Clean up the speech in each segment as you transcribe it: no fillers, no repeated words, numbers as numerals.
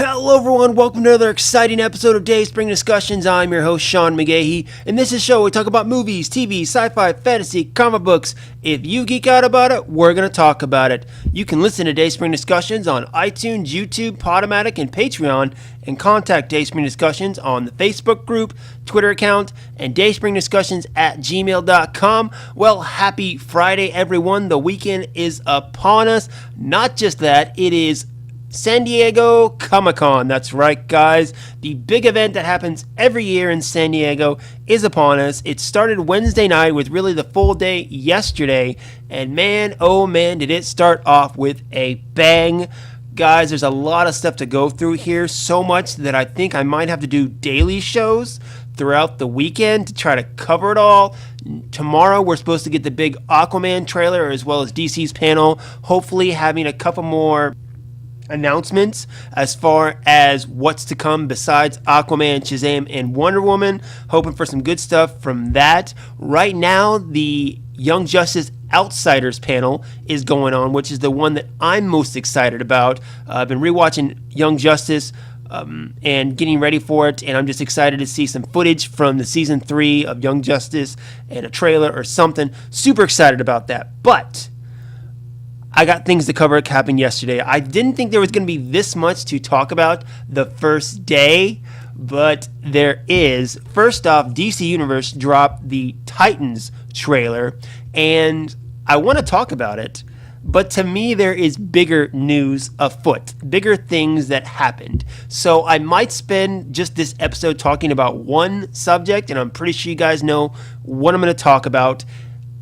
Hello everyone, welcome to another exciting episode of Dayspring Discussions. I'm your host Sean McGahee, and this is a show where we talk about movies, TV, sci-fi, fantasy, comic books. If you geek out about it, we're going to talk about it. You can listen to Dayspring Discussions on iTunes, YouTube, Podomatic, and Patreon, and contact Dayspring Discussions on the Facebook group, Twitter account, and dayspringdiscussions@gmail.com. Well, happy Friday everyone. The weekend is upon us. Not just that, it is San Diego Comic-Con. That's right, guys. The big event that happens every year in San Diego is upon us. It started Wednesday night with really the full day yesterday. And man, oh man, did it start off with a bang. Guys, there's a lot of stuff to go through here. So much that I think I might have to do daily shows throughout the weekend to try to cover it all. Tomorrow, we're supposed to get the big Aquaman trailer as well as DC's panel. Hopefully having a couple more announcements as far as what's to come besides Aquaman, Shazam, and Wonder Woman. Hoping for some good stuff from that. Right now, the Young Justice Outsiders panel is going on, which is the one that I'm most excited about. I've been rewatching Young Justice and getting ready for it, and I'm just excited to see some footage from the season 3 of Young Justice and a trailer or something. Super excited about that. But I got things to cover. It happened yesterday. I didn't think there was going to be this much to talk about the first day, but there is. First off, DC Universe dropped the Titans trailer, and I want to talk about it, but to me there is bigger news afoot, bigger things that happened. So I might spend just this episode talking about one subject, and I'm pretty sure you guys know what I'm going to talk about.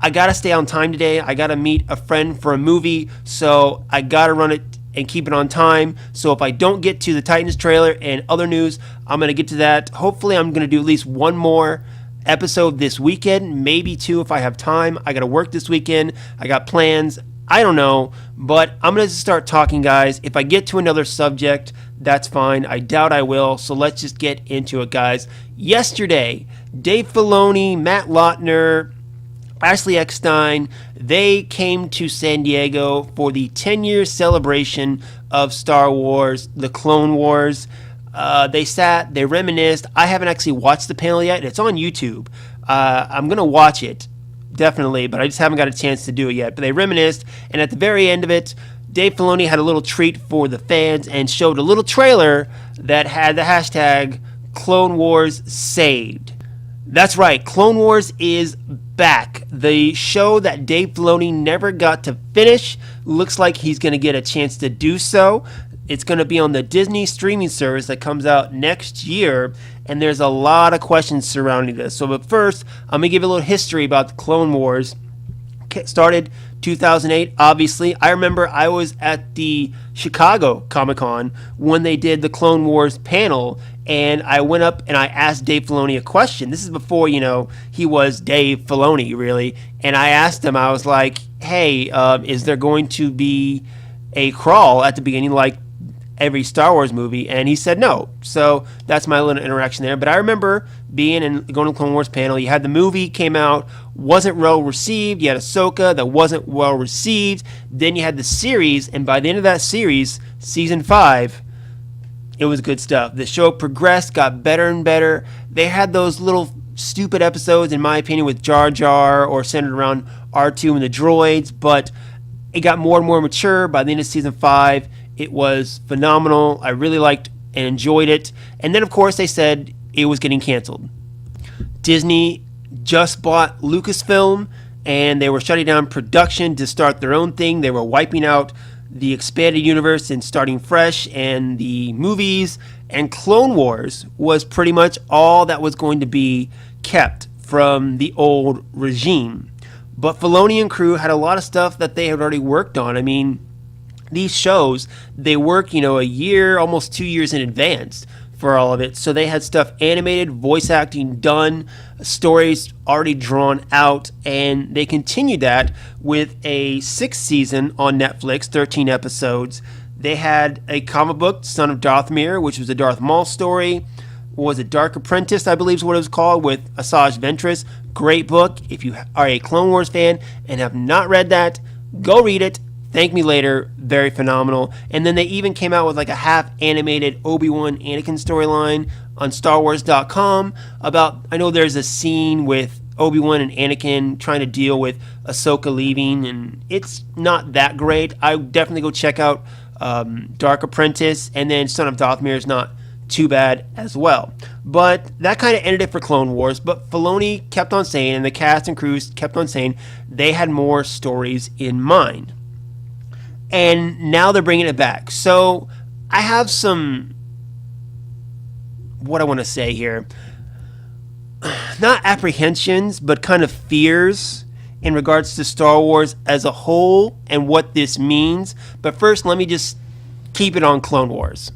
I got to stay on time today. I got to meet a friend for a movie, so I got to run it and keep it on time. So if I don't get to the Titans trailer and other news, I'm going to get to that. Hopefully I'm going to do at least one more episode this weekend, maybe two if I have time. I got to work this weekend. I got plans. I don't know, but I'm going to start talking, guys. If I get to another subject, that's fine. I doubt I will, so let's just get into it, guys. Yesterday, Dave Filoni, Matt Lautner, Ashley Eckstein, they came to San Diego for the 10-year celebration of Star Wars, the Clone Wars. They sat, they reminisced. I haven't actually watched the panel yet. It's on YouTube. I'm going to watch it, definitely, but I just haven't got a chance to do it yet. But they reminisced, and at the very end of it, Dave Filoni had a little treat for the fans and showed a little trailer that had the hashtag Clone Wars Saved. That's right, Clone Wars is back. The show that Dave Filoni never got to finish looks like he's going to get a chance to do so. It's going to be on the Disney streaming service that comes out next year, and there's a lot of questions surrounding this. So, but first, I'm going to give you a little history about the Clone Wars. Started 2008, obviously. I remember I was at the Chicago Comic-Con when they did the Clone Wars panel, and I went up and I asked Dave Filoni a question. This is before, he was Dave Filoni, really. And I asked him, I was like, hey, is there going to be a crawl at the beginning like every Star Wars movie? And he said no. So that's my little interaction there. But I remember being and going to the Clone Wars panel. You had the movie came out, wasn't well received. You had Ahsoka that wasn't well received. Then you had the series, and by the end of that series, season 5, it was good stuff. The show progressed, got better and better. They had those little stupid episodes, in my opinion, with Jar Jar or centered around R2 and the droids, but it got more and more mature. By the end of season 5, it was phenomenal. I really liked and enjoyed it. And then, of course, they said it was getting canceled. Disney just bought Lucasfilm, and they were shutting down production to start their own thing. They were wiping out the expanded universe and starting fresh, and the movies and Clone Wars was pretty much all that was going to be kept from the old regime. But Filoni and crew had a lot of stuff that they had already worked on. I mean, these shows, they work, a year, almost 2 years in advance for all of it. So they had stuff animated, voice acting done, stories already drawn out, and they continued that with a 6th season on Netflix, 13 episodes. They had a comic book, Son of Dathomir, which was a Darth Maul story. Was it Dark Apprentice, I believe is what it was called, with Asajj Ventress. Great book. If you are a Clone Wars fan and have not read that, go read it. Thank Me Later, very phenomenal. And then they even came out with like a half animated Obi-Wan Anakin storyline on StarWars.com about, I know there's a scene with Obi-Wan and Anakin trying to deal with Ahsoka leaving, and it's not that great. I would definitely go check out Dark Apprentice, and then Son of Dathomir is not too bad as well. But that kind of ended it for Clone Wars. But Filoni kept on saying, and the cast and crews kept on saying, they had more stories in mind. And now they're bringing it back. So I have some, what I want to say here, not apprehensions, but kind of fears in regards to Star Wars as a whole and what this means. But first, let me just keep it on Clone Wars.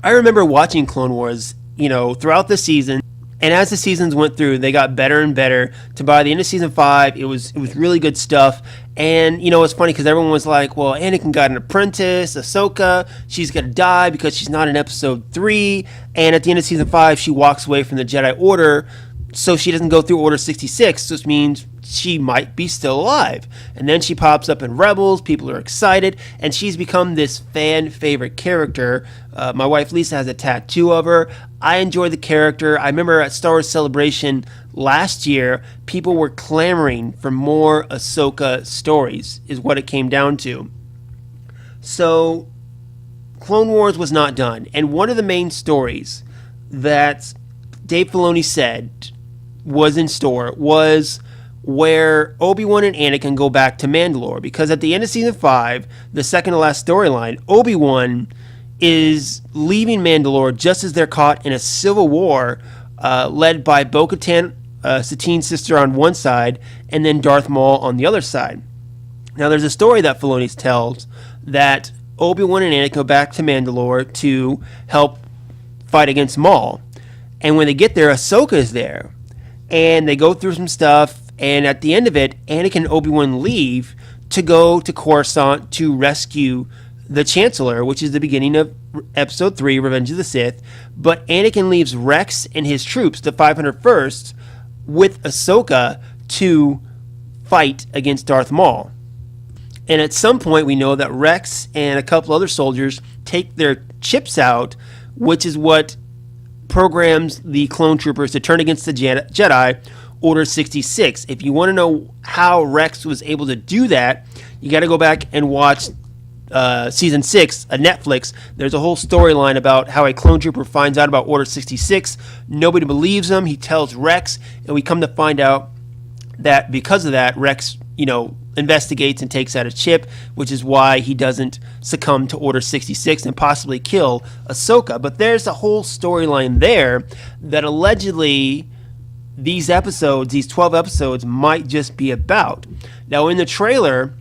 I remember watching Clone Wars, throughout the season, and as the seasons went through, they got better and better. To by the end of season 5, it was really good stuff. And it's funny because everyone was like, "Well, Anakin got an apprentice, Ahsoka. She's gonna die because she's not in Episode 3." And at the end of season 5, she walks away from the Jedi Order, so she doesn't go through Order 66, which means she might be still alive. And then she pops up in Rebels. People are excited, and she's become this fan favorite character. My wife Lisa has a tattoo of her. I enjoy the character. I remember at Star Wars Celebration last year, people were clamoring for more Ahsoka stories, is what it came down to. So Clone Wars was not done, and one of the main stories that Dave Filoni said was in store was where Obi-Wan and Anakin go back to Mandalore, because at the end of season 5, the second to last storyline, Obi-Wan is leaving Mandalore just as they're caught in a civil war led by Bo-Katan, Satine's sister, on one side, and then Darth Maul on the other side. Now, there's a story that Filoni tells that Obi-Wan and Anakin go back to Mandalore to help fight against Maul. And when they get there, Ahsoka is there. And they go through some stuff, and at the end of it, Anakin and Obi-Wan leave to go to Coruscant to rescue the Chancellor, which is the beginning of Episode 3, Revenge of the Sith. But Anakin leaves Rex and his troops, the 501st, with Ahsoka to fight against Darth Maul. And at some point, we know that Rex and a couple other soldiers take their chips out, which is what programs the clone troopers to turn against the Jedi, Order 66. If you want to know how Rex was able to do that, you got to go back and watch Season 6 of Netflix. There's a whole storyline about how a clone trooper finds out about Order 66. Nobody believes him. He tells Rex, and we come to find out that because of that, Rex, investigates and takes out a chip, which is why he doesn't succumb to Order 66 and possibly kill Ahsoka. But there's a whole storyline there that allegedly these 12 episodes, might just be about. Now, in the trailer,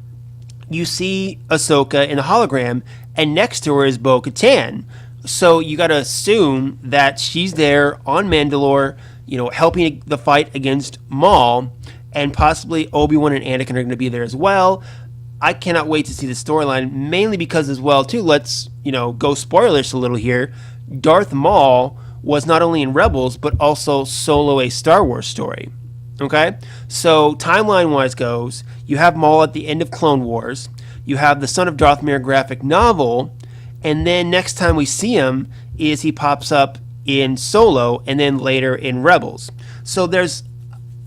you see Ahsoka in a hologram, and next to her is Bo-Katan. So you got to assume that she's there on Mandalore, helping the fight against Maul, and possibly Obi-Wan and Anakin are going to be there as well. I cannot wait to see the storyline, mainly because as well, too, let's, go spoilers a little here. Darth Maul was not only in Rebels, but also solo a Star Wars story. Okay? So, timeline-wise goes, you have Maul at the end of Clone Wars, you have the Son of Dathomir graphic novel, and then next time we see him is he pops up in Solo, and then later in Rebels. So there's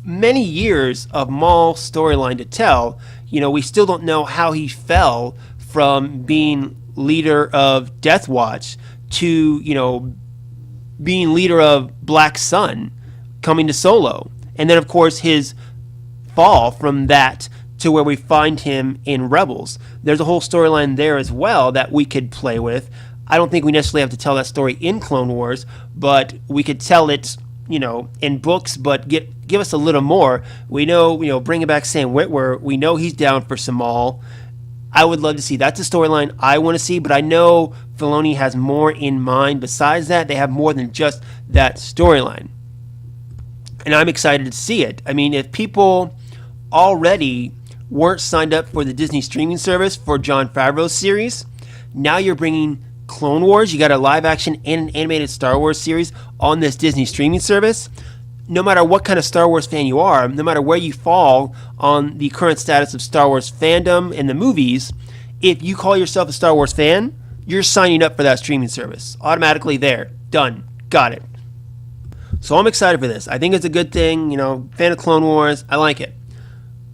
many years of Maul storyline to tell. We still don't know how he fell from being leader of Death Watch to, being leader of Black Sun, coming to Solo. And then, of course, his fall from that to where we find him in Rebels. There's a whole storyline there as well that we could play with. I don't think we necessarily have to tell that story in Clone Wars, but we could tell it, in books, but give us a little more. We know, bringing back Sam Witwer, we know he's down for some Maul. I would love to see. That's a storyline I want to see, but I know Filoni has more in mind. Besides that, they have more than just that storyline. And I'm excited to see it. I mean, if people already weren't signed up for the Disney streaming service for Jon Favreau's series, now you're bringing Clone Wars. You got a live action and an animated Star Wars series on this Disney streaming service. no matter what kind of Star Wars fan you are, no matter where you fall on the current status of Star Wars fandom in the movies, if you call yourself a Star Wars fan, you're signing up for that streaming service. Automatically there. Done. Got it. So I'm excited for this. I think it's a good thing. Fan of Clone Wars. I like it.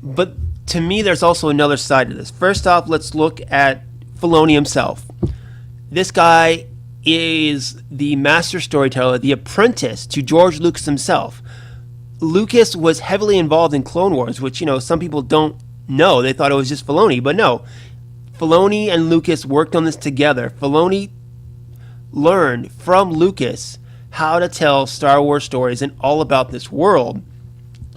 But to me, there's also another side to this. First off, let's look at Filoni himself. This guy is the master storyteller, the apprentice to George Lucas himself. Lucas was heavily involved in Clone Wars, which, some people don't know. They thought it was just Filoni, but no. Filoni and Lucas worked on this together. Filoni learned from Lucas how to tell Star Wars stories and all about this world.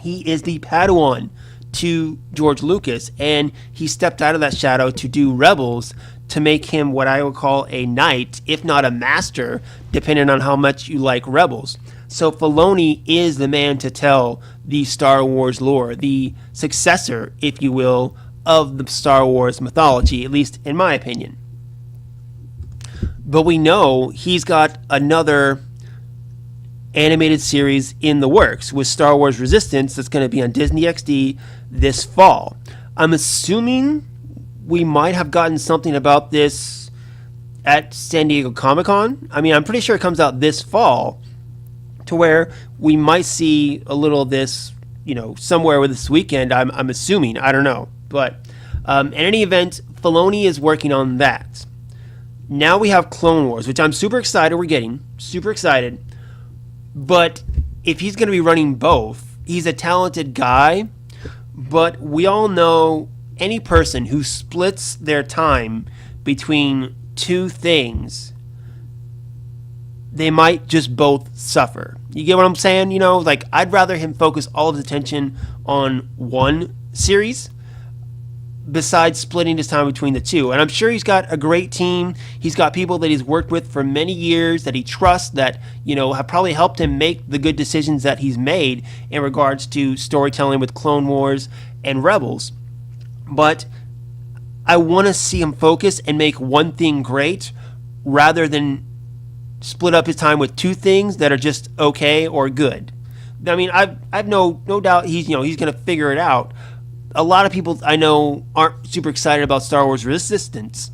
He is the Padawan to George Lucas, and he stepped out of that shadow to do Rebels to make him what I would call a knight, if not a master, depending on how much you like Rebels. So Filoni is the man to tell the Star Wars lore, the successor, if you will, of the Star Wars mythology, at least in my opinion. But we know he's got another animated series in the works with Star Wars Resistance that's going to be on Disney XD this fall. I'm assuming we might have gotten something about this at San Diego Comic-Con. I mean, I'm pretty sure it comes out this fall, to where we might see a little of this, somewhere with this weekend. I'm assuming. I don't know. But in any event, Filoni is working on that. Now we have Clone Wars, which I'm super excited we're getting. Super excited. But if he's going to be running both, he's a talented guy. But we all know any person who splits their time between two things, they might just both suffer. You get what I'm saying? I'd rather him focus all of his attention on one series besides splitting his time between the two. And I'm sure he's got a great team. He's got people that he's worked with for many years that he trusts, that, have probably helped him make the good decisions that he's made in regards to storytelling with Clone Wars and Rebels. But I want to see him focus and make one thing great rather than split up his time with two things that are just okay or good. I mean, I've no doubt he's going to figure it out. A lot of people I know aren't super excited about Star Wars Resistance.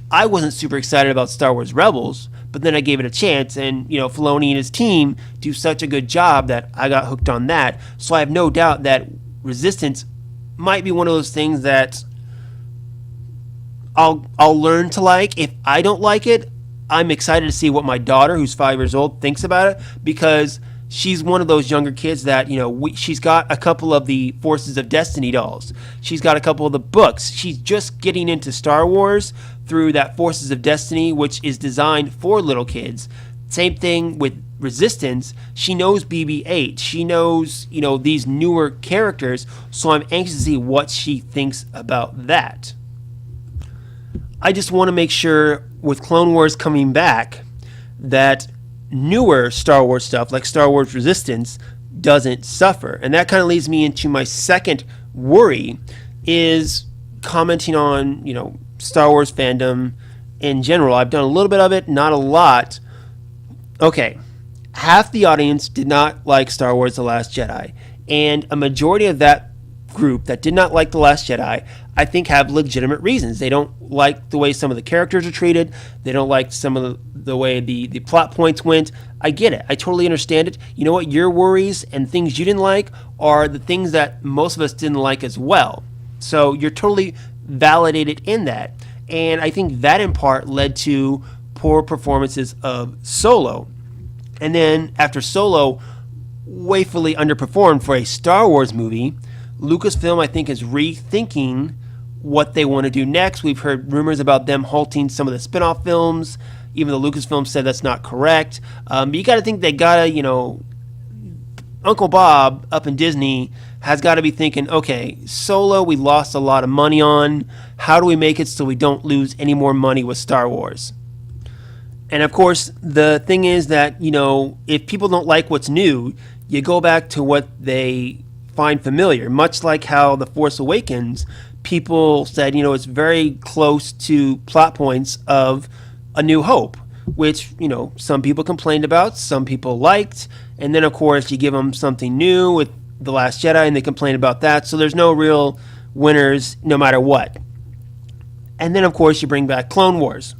I wasn't super excited about Star Wars Rebels, but then I gave it a chance, and Filoni and his team do such a good job that I got hooked on that. So I have no doubt that Resistance might be one of those things that I'll learn to like. If I don't like it, I'm excited to see what my daughter, who's 5 years old, thinks about it, because she's one of those younger kids that, she's got a couple of the Forces of Destiny dolls. She's got a couple of the books. She's just getting into Star Wars through that Forces of Destiny, which is designed for little kids. Same thing with Resistance. She knows BB-8. She knows, these newer characters, so I'm anxious to see what she thinks about that. I just want to make sure with Clone Wars coming back that newer Star Wars stuff like Star Wars Resistance doesn't suffer. And that kind of leads me into my second worry, is commenting on, Star Wars fandom in general. I've done a little bit of it, not a lot. Okay, half the audience did not like Star Wars The Last Jedi, and a majority of that group that did not like The Last Jedi, I think, have legitimate reasons. They don't like the way some of the characters are treated. They don't like some of the way the plot points went. I get it. I totally understand it. You know what? Your worries and things you didn't like are the things that most of us didn't like as well. So you're totally validated in that. And I think that in part led to poor performances of Solo. And then after Solo woefully underperformed for a Star Wars movie, Lucasfilm, I think, is rethinking what they want to do next. We've heard rumors about them halting some of the spin-off films, even though Lucasfilm said that's not correct. But you got to think they got to, Uncle Bob up in Disney has got to be thinking, okay, Solo we lost a lot of money on. How do we make it so we don't lose any more money with Star Wars? And of course, the thing is that, if people don't like what's new, you go back to what they find familiar. Much like how The Force Awakens, people said, it's very close to plot points of A New Hope. which, some people complained about, some people liked. And then, of course, you give them something new with The Last Jedi, and they complain about that. So there's no real winners no matter what. And then, of course, you bring back Clone Wars,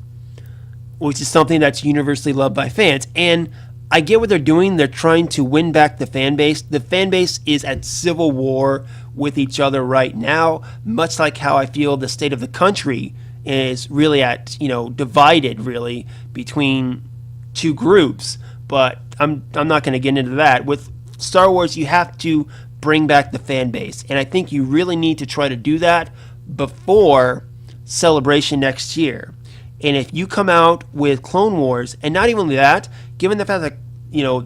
which is something that's universally loved by fans. And I get what they're doing. They're trying to win back the fan base. The fan base is at civil war with each other right now, much like how I feel the state of the country is really at, divided really between two groups. But I'm not going to get into that. With Star Wars, you have to bring back the fan base. And I think you really need to try to do that before Celebration next year. And if you come out with Clone Wars, and not even that, given the fact that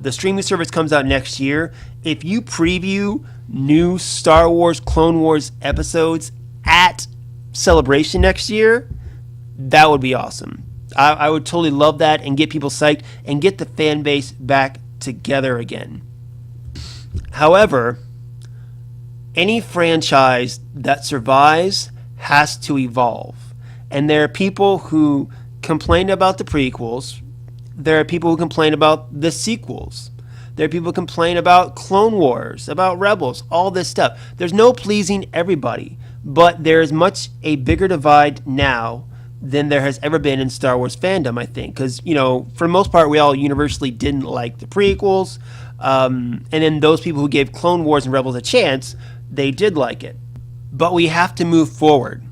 the streaming service comes out next year, if you preview new Star Wars Clone Wars episodes at Celebration next year, that would be awesome. I would totally love that and get people psyched and get the fan base back together again. However, any franchise that survives has to evolve. And there are people who complain about the prequels. There are people who complain about the sequels. There are people who complain about Clone Wars, about Rebels, all this stuff. There's no pleasing everybody, but there is much a bigger divide now than there has ever been in Star Wars fandom, I think. Because, for the most part, we all universally didn't like the prequels. And then those people who gave Clone Wars and Rebels a chance, they did like it. But we have to move forward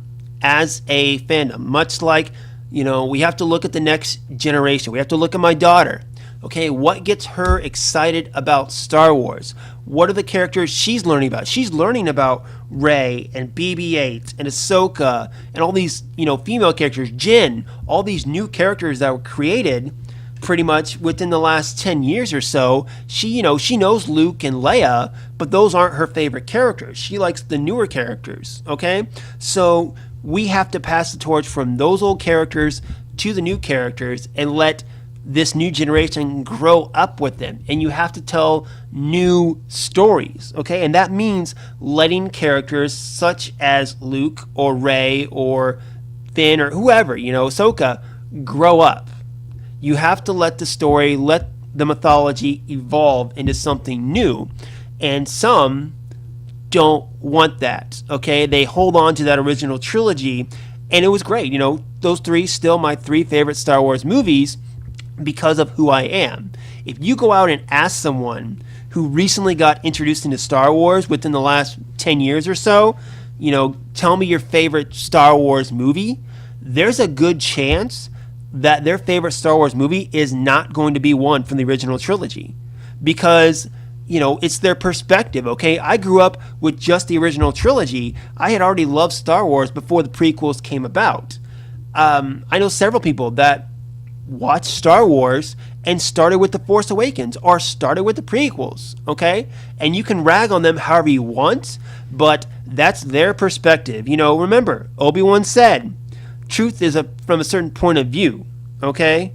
as a fandom, much like, we have to look at the next generation. We have to look at my daughter. Okay, what gets her excited about Star Wars? What are the characters she's learning about? She's learning about Rey and BB-8 and Ahsoka and all these, female characters, Jyn, all these new characters that were created pretty much within the last 10 years or so. She knows Luke and Leia, but those aren't her favorite characters. She likes the newer characters, okay? So we have to pass the torch from those old characters to the new characters and let this new generation grow up with them. And you have to tell new stories, okay? And that means letting characters such as Luke or Rey or Finn or whoever, Ahsoka, grow up. You have to let the story, let the mythology evolve into something new. And some don't want that, okay? They hold on to that original trilogy, and it was great. Those three still my three favorite Star Wars movies because of who I am. If you go out and ask someone who recently got introduced into Star Wars within the last 10 years or so, tell me your favorite Star Wars movie, there's a good chance that their favorite Star Wars movie is not going to be one from the original trilogy. Because, it's their perspective, okay? I grew up with just the original trilogy. I had already loved Star Wars before the prequels came about. I know several people that watched Star Wars and started with The Force Awakens or started with the prequels, okay? And you can rag on them however you want, but that's their perspective. Remember, Obi-Wan said, truth is from a certain point of view, okay?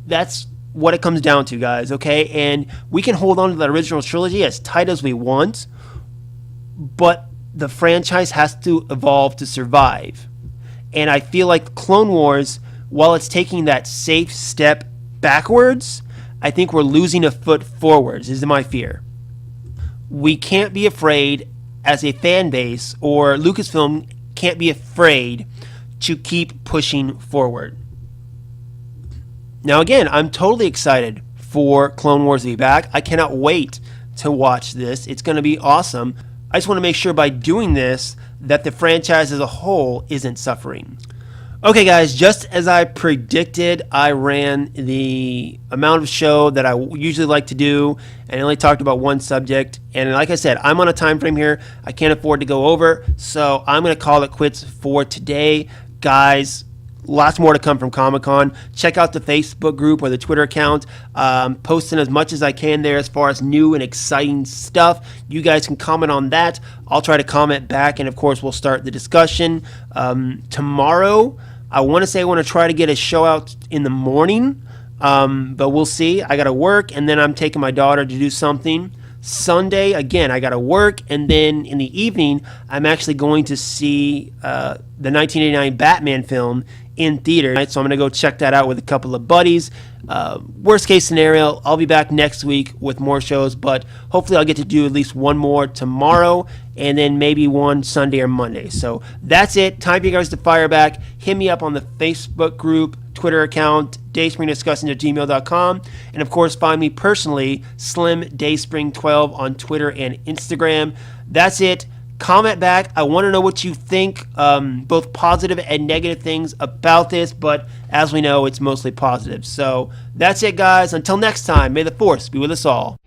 That's what it comes down to, guys, okay? And we can hold on to that original trilogy as tight as we want, but the franchise has to evolve to survive. And I feel like Clone Wars, while it's taking that safe step backwards, I think we're losing a foot forwards, is my fear. We can't be afraid as a fan base, or Lucasfilm can't be afraid to keep pushing forward. Now again, I'm totally excited for Clone Wars to be back. I cannot wait to watch this. It's going to be awesome. I just want to make sure by doing this that the franchise as a whole isn't suffering. Okay guys, just as I predicted, I ran the amount of show that I usually like to do, and I only talked about one subject. And like I said, I'm on a time frame here. I can't afford to go over, so I'm going to call it quits for today. Guys, lots more to come from Comic-Con. Check out the Facebook group or the Twitter account. Posting as much as I can there as far as new and exciting stuff. You guys can comment on that. I'll try to comment back, and of course we'll start the discussion. Tomorrow, I want to try to get a show out in the morning, but we'll see. I got to work, and then I'm taking my daughter to do something. Sunday, again, I got to work, and then in the evening, I'm actually going to see the 1989 Batman film in theater. So I'm going to go check that out with a couple of buddies. Worst case scenario, I'll be back next week with more shows, but hopefully I'll get to do at least one more tomorrow, and then maybe one Sunday or Monday. So that's it. Time for you guys to fire back. Hit me up on the Facebook group, Twitter account, dayspringdiscussing@gmail.com. And of course, find me personally, Slim Dayspring12 on Twitter and Instagram. That's it. Comment back. I want to know what you think, both positive and negative things about this, but as we know, it's mostly positive. So that's it, guys. Until next time, may the force be with us all.